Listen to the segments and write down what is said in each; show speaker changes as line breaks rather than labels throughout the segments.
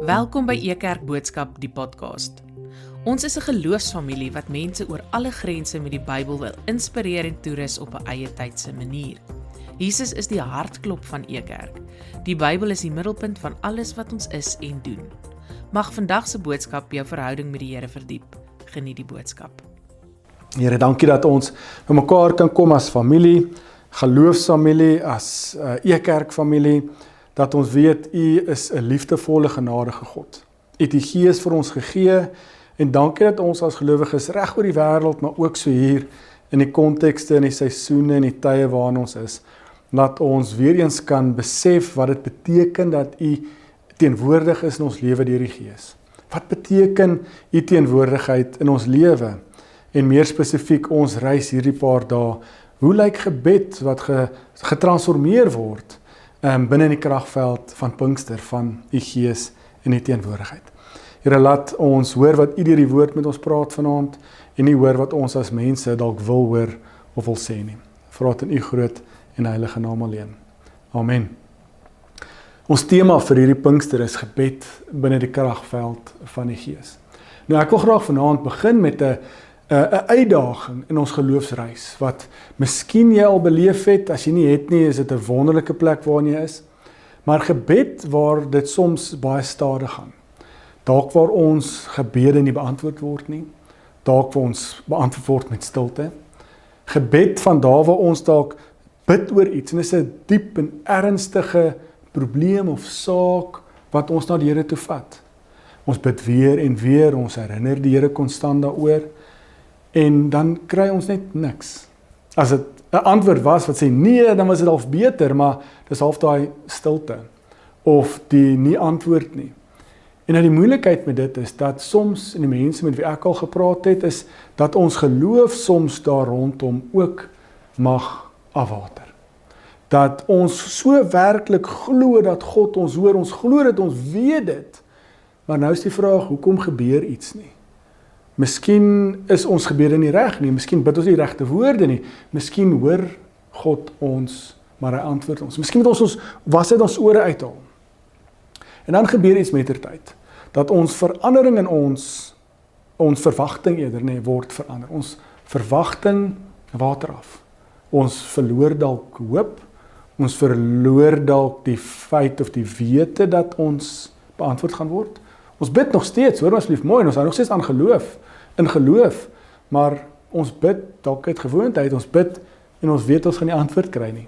Welkom by Ekerk Boodskap, die podcast. Ons is 'n geloofsfamilie wat mense oor alle grense met die Bybel wil inspireer en toerus op 'n eie tydse manier. Jesus is die hartklop van Ekerk. Die Bybel is die middelpunt van alles wat ons is en doen. Mag vandag se boodskap jou verhouding met die Here verdiep. Geniet die boodskap.
Here, dankie dat ons by mekaar kan kom as familie, geloofsfamilie, as Ekerkfamilie, dat ons weet, U is 'n liefdevolle, genadige God. U het die Gees vir ons gegee, en dankie dat ons as gelowiges reg oor die wêreld, maar ook so hier, in die kontekste, in die seisoene, en die tye waarin ons is, dat ons weer eens kan besef wat dit beteken dat U teenwoordig is in ons lewe deur die Gees. Wat beteken U teenwoordigheid in ons lewe? En meer spesifiek, ons reis hierdie paar dae, hoe lyk gebed wat getransformeer word binne die kragveld van Pinkster, van U Gees en U teenwoordigheid. Here, laat ons hoor wat U deur die woord met ons praat vanaand, en nie hoor wat ons as mense dalk wil hoor of wil sê nie. Vra dit in U groot en heilige naam alleen. Amen. Ons tema vir hierdie Pinkster is gebed binne die kragveld van die Gees. Nou, ek wil graag vanaand begin met 'n uitdaging in ons geloofsreis, wat miskien jy al beleef het, as jy nie het nie, is dit 'n wonderlike plek waarin jy is, maar gebed waar dit soms baie stadig gaan. Dalk waar ons gebede nie beantwoord word nie, dalk waar ons beantwoord word met stilte. Gebed van daar waar ons dalk bid oor iets, en dit is 'n diep en ernstige probleem of saak wat ons na die Here toe vat. Ons bid weer en weer, ons herinner die Here konstant daaroor, en dan kry ons net niks. As dit 'n antwoord was wat sê nee, dan was dit half beter, maar dis half daai stilte, of die nie antwoord nie. En nou die moeilikheid met dit is, dat soms, en die mense met wie ek al gepraat het, is dat ons geloof soms daar rondom ook mag afwater. Dat ons so werklik glo dat God ons hoor, ons glo dat ons weet dit, maar nou is die vraag, hoekom gebeur iets nie? Miskien is ons gebede nie reg nie, miskien bid ons nie regte woorde nie, miskien hoor God ons, maar hy antwoord ons. Miskien moet ons was dit ons ore uithaal. En dan gebeur iets mettertyd, dat ons verandering in ons verwagting eerder word verander. Ons verwagting water af. Ons verloor dalk hoop, ons verloor dalk die feit of die wete dat ons beantwoord gaan word. Ons bid nog steeds, hoor asseblief mooi, en ons hou nog steeds aan in geloof, maar ons bid dalk uit gewoonheid, ons bid en ons weet ons gaan nie antwoord kry nie.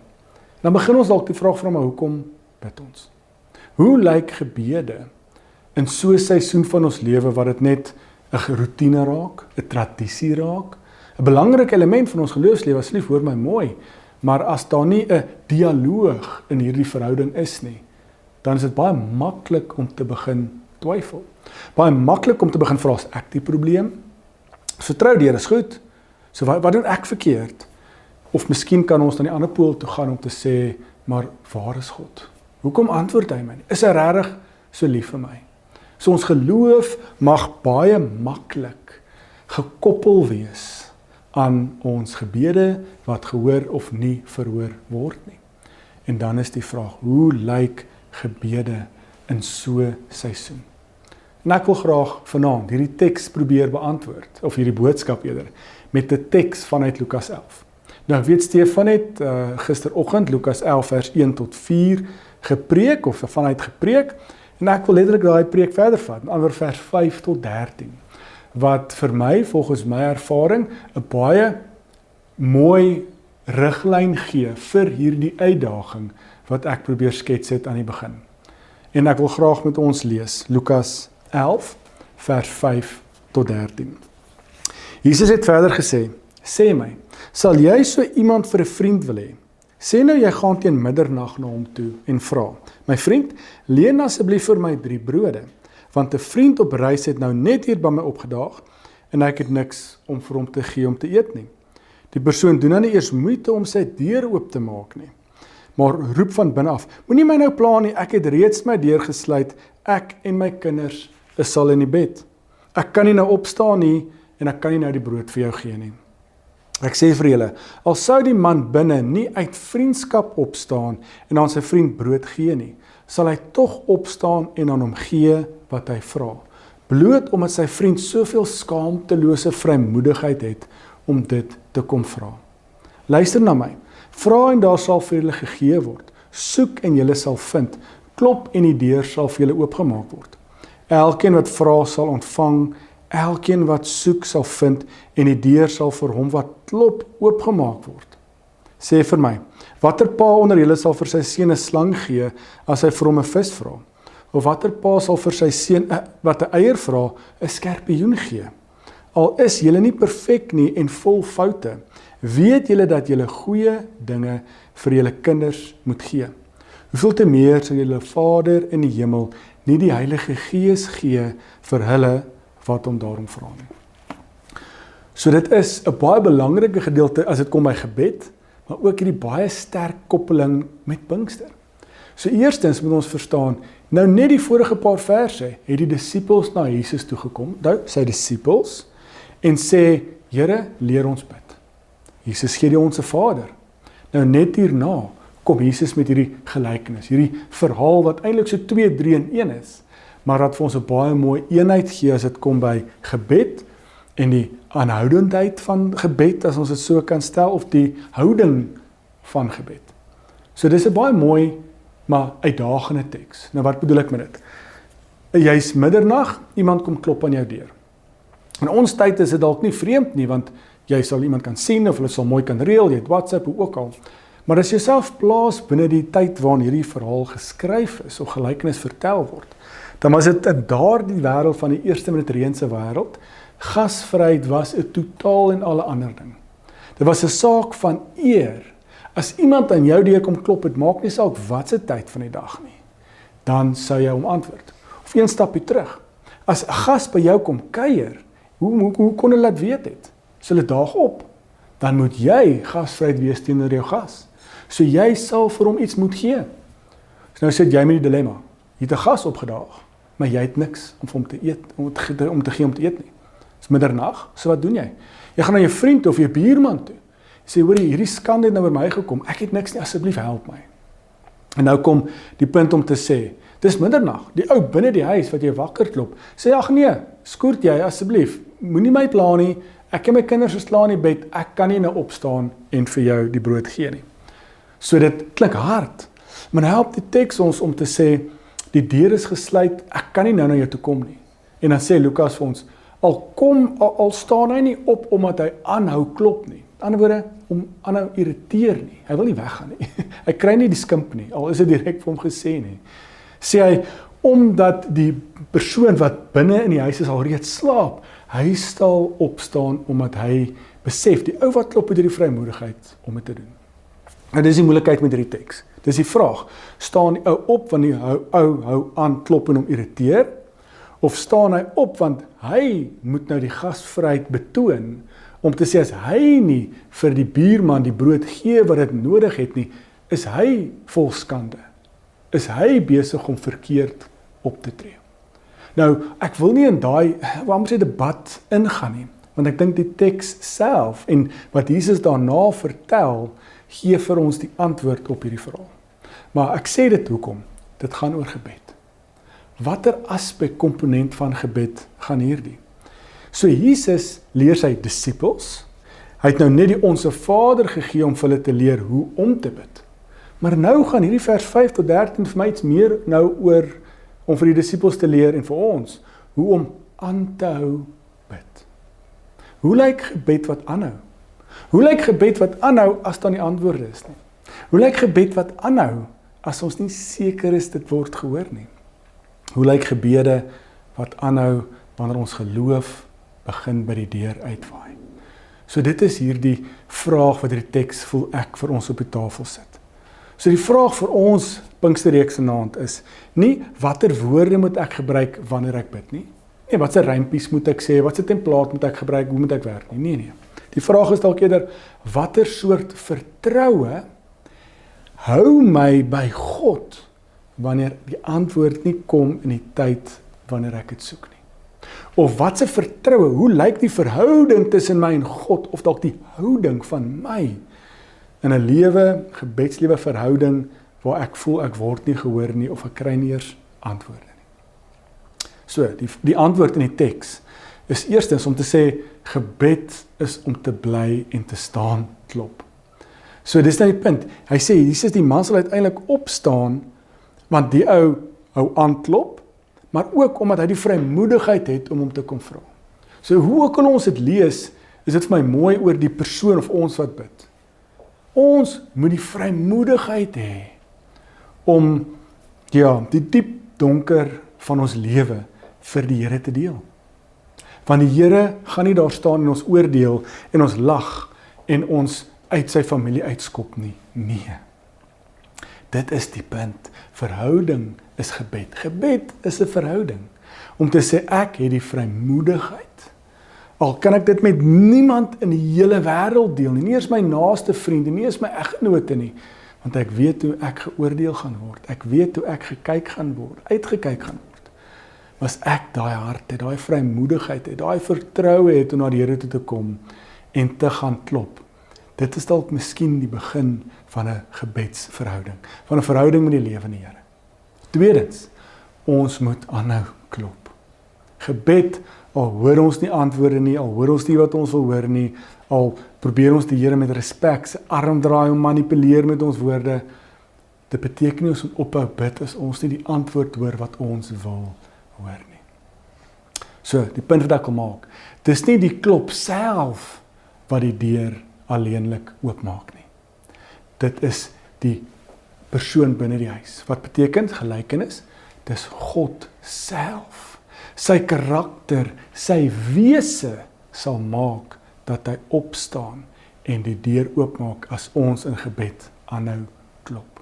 Dan begin ons dalk die vraag vra, maar hoekom bid ons? Hoe lyk gebede in so 'n seisoen van ons lewe wat dit net 'n roetine raak, 'n tradisie raak, 'n belangrike element van ons geloofslewe, asseblief hoor my mooi, maar as daar nie 'n dialoog in hierdie verhouding is nie, dan is dit baie maklik om te begin twyfel. Baie maklik om te begin vra, is ek die probleem? Vertrou die Here is goed, so wat doen ek verkeerd? Of miskien kan ons na die ander pool toe gaan om te sê, maar waar is God? Hoekom antwoord hy my nie? Is hy regtig so lief vir my? So ons geloof mag baie maklik gekoppel wees aan ons gebede wat gehoor of nie verhoor word nie. En dan is die vraag, hoe lyk gebede in so 'n seisoen? En ek wil graag vanaand hierdie teks probeer beantwoord, of hierdie boodskap eerder, met 'n teks vanuit Lukas 11. Nou, ek weet Stefan het gisteroggend Lukas 11 vers 1 tot 4 gepreek, of vanuit gepreek, en ek wil letterlik daai preek verder vat, in ander vers 5 tot 13, wat vir my, volgens my ervaring, 'n baie mooi riglyn gee vir hierdie uitdaging, wat ek probeer skets het aan die begin. En ek wil graag met ons lees, Lukas 11, vers 5 tot 13. Jesus het verder gesê, sê my, sal jy so iemand vir 'n vriend wil hê? Sê nou jy gaan teen middernag na hom toe en vra, my vriend, leen asseblief vir my 3 brode, want 'n vriend op reis het nou net hier by my opgedaag, en ek het niks om vir hom te gee om te eet nie. Die persoon doen dan nie eers moeite om sy deur oop te maak nie, maar roep van binne af, moenie my nou pla nie, ek het reeds my deur gesluit, ek en my kinders is al in die bed. Ek kan nie nou opstaan nie, en ek kan nie nou die brood vir jou gee nie. Ek sê vir julle, al sou die man binne nie uit vriendskap opstaan en aan sy vriend brood gee nie, sal hy tog opstaan en aan hom gee wat hy vra. Bloot omdat sy vriend soveel skaamtelose vrymoedigheid het om dit te kom vra. Luister na my, vra en daar sal vir julle gegee word, soek en julle sal vind, klop en die deur sal vir julle oopgemaak word. Elkeen wat vra sal ontvang, elkeen wat soek sal vind en die deur sal vir hom wat klop oopgemaak word. Sê vir my, watter pa onder julle sal vir sy seun 'n slang gee as hy vir hom 'n vis vra? Of watter pa sal vir sy seun wat 'n eier vra 'n skorpioen gee? Al is julle nie perfek nie en vol foute, weet julle dat julle goeie dinge vir julle kinders moet gee. Hoeveel te meer sal julle Vader in die hemel nie die Heilige Gees gee vir hulle wat hom daarom vra nie. So dit is 'n baie belangrike gedeelte as dit kom by gebed, maar ook hierdie baie sterk koppeling met Pinkster. So eerstens moet ons verstaan, nou net die vorige paar verse het die disippels na Jesus toe gekom, sy disippels, en sê, Here, leer ons bid. Jesus gee die Onse Vader. Nou net hierna kom Jesus met hierdie gelykenis, hierdie verhaal wat eintlik so 2, 3 in 1 is, maar dat vir ons 'n baie mooi eenheid gee as dit kom by gebed en die aanhoudendheid van gebed, as ons dit so kan stel, of die houding van gebed. So dis 'n baie mooi, maar uitdagende teks. Nou wat bedoel ek met dit? Jy's middernag, iemand kom klop aan jou deur. In ons tyd is dit dalk nie vreemd nie, want jy sal iemand kan sien, of hulle sal mooi kan reël, jy het WhatsApp, hoe ook al. Maar as jy self plaas binne die tyd waarin hierdie verhaal geskryf is, of gelykenis vertel word, dan was dit in daardie wêreld van die eerste minuutreënse wêreld, gasvryheid was 'n totaal en alle ander ding. Dit was 'n saak van eer. As iemand aan jou deur kom klop, het maak nie saak wat se tyd van die dag nie, dan sou jy hom antwoord. Of een stapie terug. As 'n gas by jou kom kuier, hoe kon hulle dit weet het? As hulle daag op, dan moet jy gasvryheid wees teenoor jou gas. So jy sal vir hom iets moet gee. So nou sit jy met die dilemma. Jy het 'n gas opgedaag, maar jy het niks om hom te eet, om te gee om te eet nie. Dis middernag, so wat doen jy? Jy gaan na jou vriend of jou buurman toe. Jy sê, hoor, hierdie skande het nou by my gekom, ek het niks nie, asseblief help my. En nou kom die punt om te sê, dis middernag, die ou binne die huis wat jy wakker klop, sê, ag nee, skoort jy asseblief, moenie my pla nie, ek en my kinders is klaar in die bed, ek kan nie nou opstaan en vir jou die brood gee nie. So dit klink hard, maar nou help die teks ons om te sê, die deur is gesluit, ek kan nie nou na jou toe kom nie. En dan sê Lukas vir ons, al staan hy nie op omdat hy aanhou klop nie. Aan die ander woorde, om aanhou irriteer nie. Hy wil nie weggaan nie. Hy kry nie die skimp nie, al is dit direk vir hom gesê nie. Sê hy, omdat die persoon wat binne in die huis is al reeds slaap, hy sal opstaan omdat hy besef, die ou wat klop het hierdie vrymoedigheid om dit te doen. En dis die moeilikheid met hierdie teks. Dis die vraag, staan die ou op want die ou hou aan klop en hom irriteer, of staan hy op want hy moet nou die gasvryheid betoon, om te sê as hy nie vir die buurman die brood gee wat dit nodig het nie, is hy vol skande, is hy besig om verkeerd op te tree. Nou, ek wil nie in daai, waarom sê debat ingaan nie, want ek dink die teks self en wat Jesus daarna vertel, gee vir ons die antwoord op hierdie verhaal. Maar ek sê dit hoekom? Dit gaan oor gebed. Watter aspek, komponent van gebed gaan hierdie? So Jesus leer sy disippels, hy het nou net die Onse Vader gegee om vir hulle te leer hoe om te bid. Maar nou gaan hierdie vers 5 tot 13 vir my iets meer nou oor om vir die disippels te leer en vir ons, hoe om aan te hou bid. Hoe lyk gebed wat aanhou? Hoe lyk gebed wat aanhou as daar nie antwoorde is nie? Hoe lyk gebed wat aanhou as ons nie seker is dit word gehoor nie? Hoe lyk gebede wat aanhou wanneer ons geloof begin by die deur uitwaai? So dit is hierdie vraag wat die teks voel ek vir ons op die tafel sit. So die vraag vir ons Pinksterreeks vanaand is nie watter woorde moet ek gebruik wanneer ek bid nie. Nee, watse rympies moet ek sê, watse templaat moet ek gebruik, hoe moet ek werk nie? Nee. Die vraag is dalk eerder watter soort vertroue hou my by God wanneer die antwoord nie kom in die tyd wanneer ek dit soek nie. Of wat se vertroue, hoe lyk die verhouding tussen my en God, of dalk die houding van my in 'n lewe, gebedslewe verhouding, waar ek voel ek word nie gehoor nie, of ek kry nie eers antwoorde nie. So, die antwoord in die teks is eerstens om te sê, gebed is om te bly en te staan klop. So, dis nou die punt. Hy sê, Jesus, die man sal uiteindelik opstaan, want die ou hou aanklop, maar ook omdat hy die vrymoedigheid het om hom te kom vra. So, hoe ook al ons dit lees, is dit vir my mooi oor die persoon of ons wat bid. Ons moet die vrymoedigheid hê om die diep donker van ons lewe vir die Here te deel. Want die Here gaan nie daar staan en ons oordeel en ons lag en ons uit sy familie uitskop nie. Nee. Dit is die punt. Verhouding is gebed. Gebed is 'n verhouding. Om te sê ek het die vrymoedigheid. Al kan ek dit met niemand in die hele wêreld deel nie. Nie eens my naaste vriende, nie eens my eggenote nie. Want ek weet hoe ek geoordeel gaan word. Ek weet hoe ek gekyk gaan word, uitgekyk gaan word. Was ek daai hart het, daai vrymoedigheid het, daai vertroue het om na die Here toe te kom en te gaan klop. Dit is dalk miskien die begin van 'n gebedsverhouding, van 'n verhouding met die lewende Here. Tweedens, ons moet aanhou klop. Gebed, al hoor ons nie antwoorde nie, al hoor ons nie wat ons wil hoor nie, al probeer ons die Here met respek sy arm draai en manipuleer met ons woorde, dit beteken nie ons moet ophou bid as ons nie die antwoord hoor wat ons wil hoor nie. So, die punt wat ek wil maak, dis nie die klop self wat die deur alleenlik oopmaak nie. Dit is die persoon binne die huis. Wat beteken gelykenis? Dis God self. Sy karakter, sy wese sal maak dat hy opstaan en die deur oopmaak as ons in gebed aanhou klop.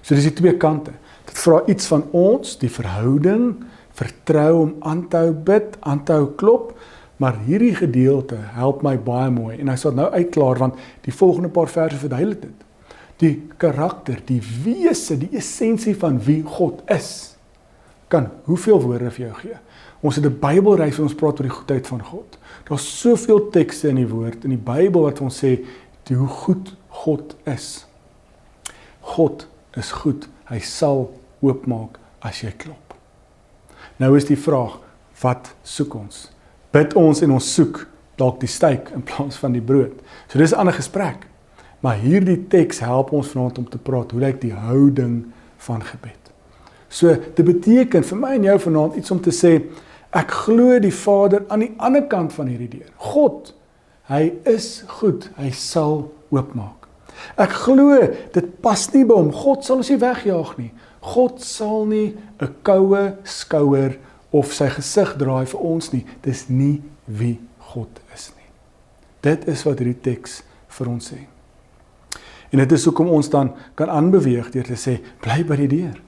So dis die twee kante. Dit vra iets van ons, die verhouding, vertrou om aan te hou bid, aan te hou klop, maar hierdie gedeelte help my baie mooi en hy sal nou uitklaar want die volgende paar verse verduidelik dit. Die karakter, die wese, die essensie van wie God is, kan hoeveel woorde vir jou gee. Ons het 'n Bybelreis waar ons praat oor die goedheid van God. Daar's soveel tekste in die woord, in die Bybel wat ons sê, hoe goed God is. God is goed, hy sal oopmaak as jy klop. Nou is die vraag, wat soek ons? Bid ons en ons soek dalk die steak in plaas van die brood. So dis 'n ander gesprek. Maar hierdie teks help ons vanaand om te praat, hoe lyk die houding van gebed. So, dit beteken vir my en jou vanaand iets om te sê, ek glo die Vader aan die ander kant van hierdie deur. God, hy is goed, hy sal oopmaak. Ek glo, dit pas nie by hom, God sal ons nie wegjaag nie. God sal nie 'n koue skouer of sy gesig draai vir ons nie. Dis nie wie God is nie. Dit is wat hierdie teks vir ons sê. En dit is hoekom ons dan kan aanbeweeg deur te sê, bly by die deur.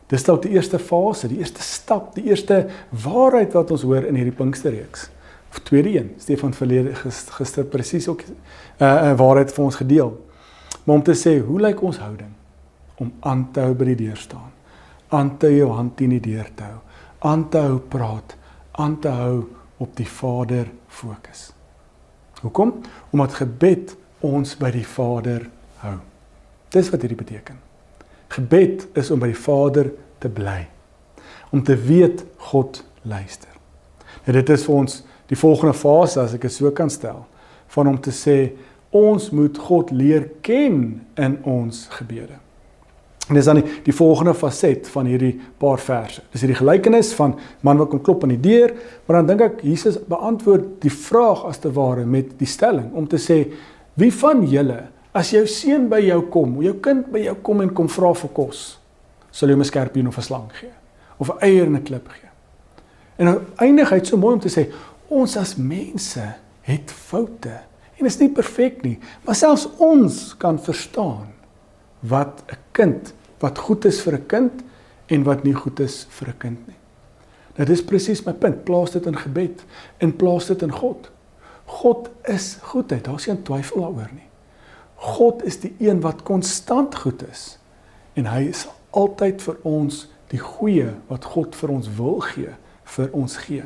Dis dalk die eerste fase, die eerste stap, die eerste waarheid wat ons hoor in hierdie Pinksterreeks. Of tweede een, Stefan verlede gister presies ook 'n waarheid vir ons gedeel. Maar om te sê, hoe lyk ons houding? Om aan te hou by die deur staan, aan te hou jou hand in die deur te hou, aan te hou praat, aan te hou op die Vader fokus. Hoekom? Omdat gebed ons by die Vader hou. Dis wat hierdie beteken. Gebed is om by die Vader te bly. Om te weet God luister. En dit is vir ons die volgende fase, as ek dit so kan stel, van om te sê, ons moet God leer ken in ons gebede. En dis dan die volgende faset van hierdie paar verse. Dis hierdie gelykenis van man wat kom klop aan die deur, maar dan dink ek, Jesus beantwoord die vraag as te ware met die stelling, om te sê, wie van julle, as jou seun by jou kom, jou kind by jou kom en kom vra vir kos, sal jy hom 'n skerpioen of 'n slang gee, of 'n eier en 'n klip gee. En nou eindig hy so mooi om te sê, ons as mense het foute, en is nie perfek nie, maar selfs ons kan verstaan wat 'n kind, wat goed is vir 'n kind, en wat nie goed is vir 'n kind nie. Nou dis presies my punt, plaas dit in gebed, en plaas dit in God. God is goedheid, daar is geen twyfel daaroor nie. God is die een wat konstant goed is, en hy is altyd vir ons die goeie wat God vir ons wil gee, vir ons gee.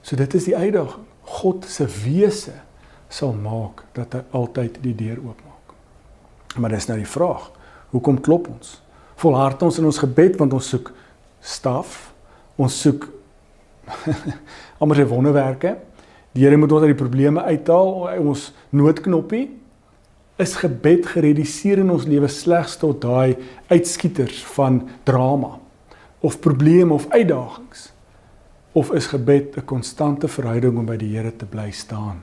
So dit is die uitdaging. God se wese sal maak dat hy altyd die deur oopmaak. Maar dis nou die vraag, hoekom klop ons? Volhard ons in ons gebed, want ons soek staf, ons soek amper sy wonderwerke, die Here moet ons uit die probleme uithaal, ons noodknoppie, is gebed gereduseer in ons lewe slegs tot daai uitskieters van drama, of probleme of uitdagings, of is gebed 'n konstante verhouding om by die Here te bly staan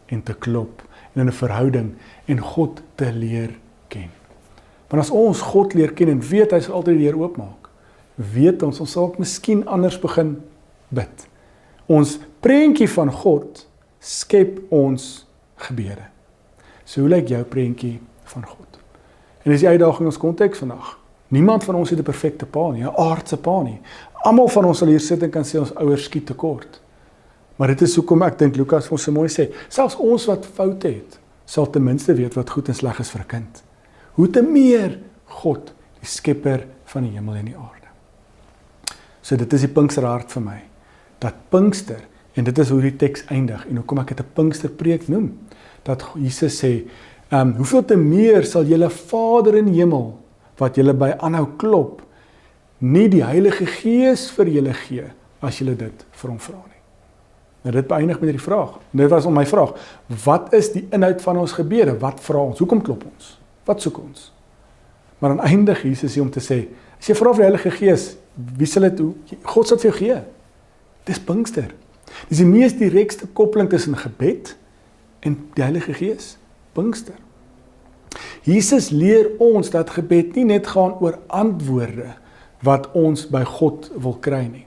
en te klop en in 'n verhouding en God te leer ken. Want as ons God leer ken en weet hy sal altyd die deur oopmaak, weet ons sal ook miskien anders begin bid. Ons prentjie van God skep ons gebede. So hoe lyk jou prentjie van God? En dis die uitdaging in ons konteks vandag. Niemand van ons het 'n perfekte pa nie, 'n aardse pa nie. Almal van ons sal hier sit en kan sê ons ouers skiet tekort. Maar dit is hoekom ek dink Lukas vir ons so mooi sê, selfs ons wat foute het, sal ten minste weet wat goed en sleg is vir 'n kind. Hoe te meer God, die skepper van die hemel en die aarde. So dit is die Pinksterhart vir my, dat Pinkster, en dit is hoe die teks eindig, en hoekom ek dit 'n Pinksterpreek noem, dat Jesus sê, hoeveel te meer sal julle Vader in die hemel, wat julle by aanhou klop, nie die Heilige Gees vir julle gee, as julle dit vir hom vra nie. Nou dit beëindig met hierdie vraag, dit was my vraag, wat is die inhoud van ons gebede, wat vra ons, hoekom klop ons, wat soek ons? Maar dan eindig Jesus hier om te sê, as jy vra vir die Heilige Gees, wie sal dit doen? God sal vir jou gee. Dis Pinkster. Dis die mees direkste koppeling tussen gebed en die Heilige Gees. Pinkster. Jesus leer ons dat gebed nie net gaan oor antwoorde wat ons by God wil kry nie.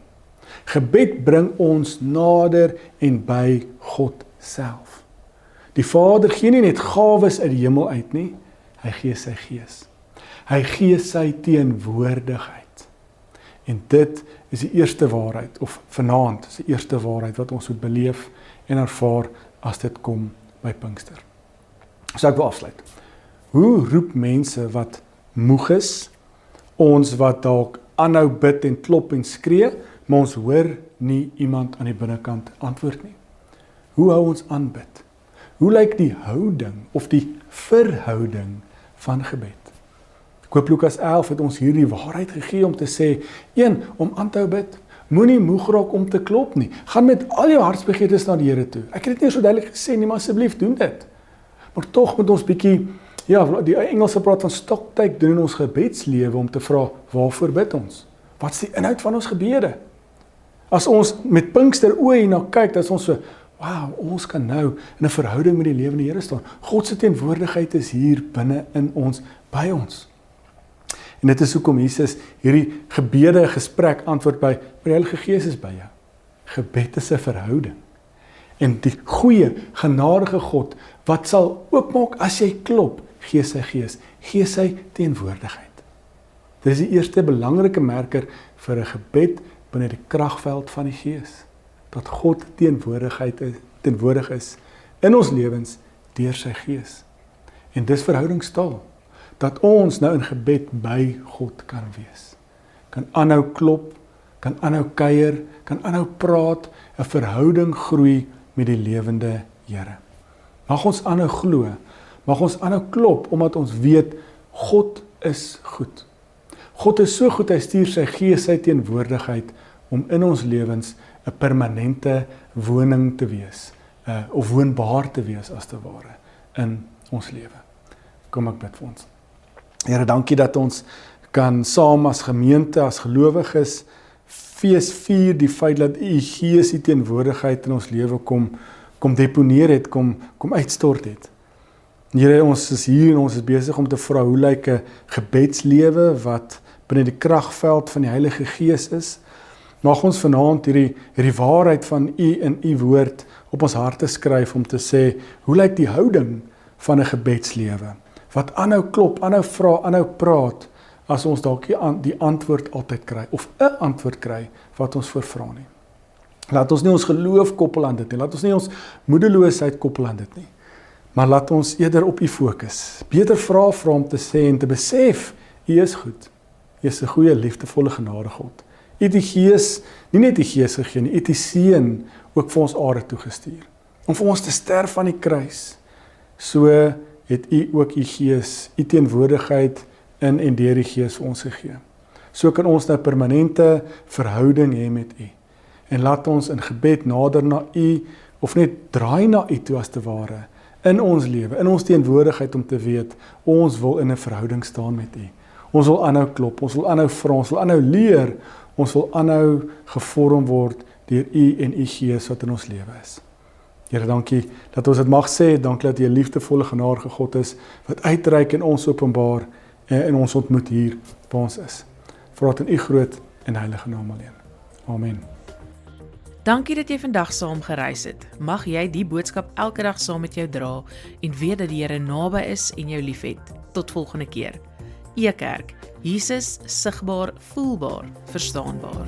Gebed bring ons nader en by God self. Die Vader gee nie net gawes uit die hemel uit nie, hy gee sy Gees. Hy gee sy teenwoordigheid. En dit is die eerste waarheid, of vanaand is die eerste waarheid wat ons moet beleef en ervaar as dit kom by Pinkster. So ek wil afsluit. Hoe roep mense wat moeg is, ons wat dalk aanhou bid en klop en skree, maar ons hoor nie iemand aan die binnekant antwoord nie? Hoe hou ons aanbid? Hoe lyk die houding of die verhouding van gebed? Ek hoop Lukas 11 het ons hierdie waarheid gegee om te sê, 1, om aan te hou bid, moenie moeg raak om te klop nie, gaan met al jou hartsbegeertes na die Here toe. Ek het dit nie so duidelik gesê nie, maar asseblief doen dit. Maar tog moet ons bietjie, die Engelse praat van stocktake doen in ons gebedslewe om te vra, waarvoor bid ons? Wat is die inhoud van ons gebede? As ons met Pinkster oë hierna kyk, dan is ons so, wow, ons kan nou in 'n verhouding met die lewende Here staan. God se teenwoordigheid is hier binne in ons, by ons. En dit is hoekom Jesus hierdie gebede gesprek antwoord by, maar die Heilige Gees is by jou. Gebed is 'n verhouding. En die goeie, genadige God, wat sal oopmaak as jy klop, gee sy Gees, gee sy teenwoordigheid. Dit is die eerste belangrike merker vir 'n gebed binne die kragveld van die Gees. Dat God teenwoordig is in ons lewens deur sy Gees. En dis verhoudingstaal. Dat ons nou in gebed by God kan wees. Kan aanhou klop, kan aanhou kuier, kan aanhou praat, 'n verhouding groei met die lewende Here. Mag ons aanhou glo, mag ons aanhou klop, omdat ons weet, God is goed. God is so goed, hy stuur sy Gees, sy teenwoordigheid, om in ons lewens 'n permanente woning te wees, of woonbaar te wees as te ware, in ons lewe. Kom ek bid vir ons. Here, dankie dat ons kan saam as gemeente, as gelowiges, vier die feit dat u Gees die teenwoordigheid in ons lewe kom deponeer het, kom uitstort het. Here, ons is hier en ons is besig om te vra, hoe lyk 'n gebedslewe wat binne die kragveld van die Heilige Gees is? Mag ons vanaand hierdie waarheid van u in u woord op ons harte skryf om te sê, hoe lyk die houding van 'n gebedslewe? Wat aanhou klop, aanhou vra, aanhou praat, as ons dalk die antwoord altyd kry, of 'n antwoord kry, wat ons voorvra nie. Laat ons nie ons geloof koppel aan dit nie, laat ons nie ons moedeloosheid koppel aan dit nie, maar laat ons eerder op u fokus. Beter vra om te sê en te besef, u is goed, u is 'n goeie, liefdevolle genade God. U het die Gees, nie net die Gees gegee nie, u het die Seun ook vir ons aarde toegestuur. Om vir ons te sterf aan die kruis. So het u ook u Gees, u teenwoordigheid in en deur die Gees vir ons gegee. So kan ons nou permanente verhouding hê met u. En laat ons in gebed nader na u, of net draai na u toe as te ware, in ons lewe, in ons teenwoordigheid om te weet, ons wil in 'n verhouding staan met u. Ons wil aanhou klop, ons wil aanhou vra, ons wil aanhou leer, ons wil aanhou gevorm word deur u en u Gees wat in ons lewe is. Here, dankie dat ons dit mag sê, dankie dat u 'n liefdevolle genadige God is, wat uitreik en ons openbaar en ons ontmoet hier waar ons is. Vra dit in u groot en heilige naam alleen. Amen.
Dankie dat jy vandag saam gereis het. Mag jy die boodskap elke dag saam met jou dra en weet dat die Here naby is en jou liefhet. Tot volgende keer. E-Kerk, Jesus sigbaar, voelbaar, verstaanbaar.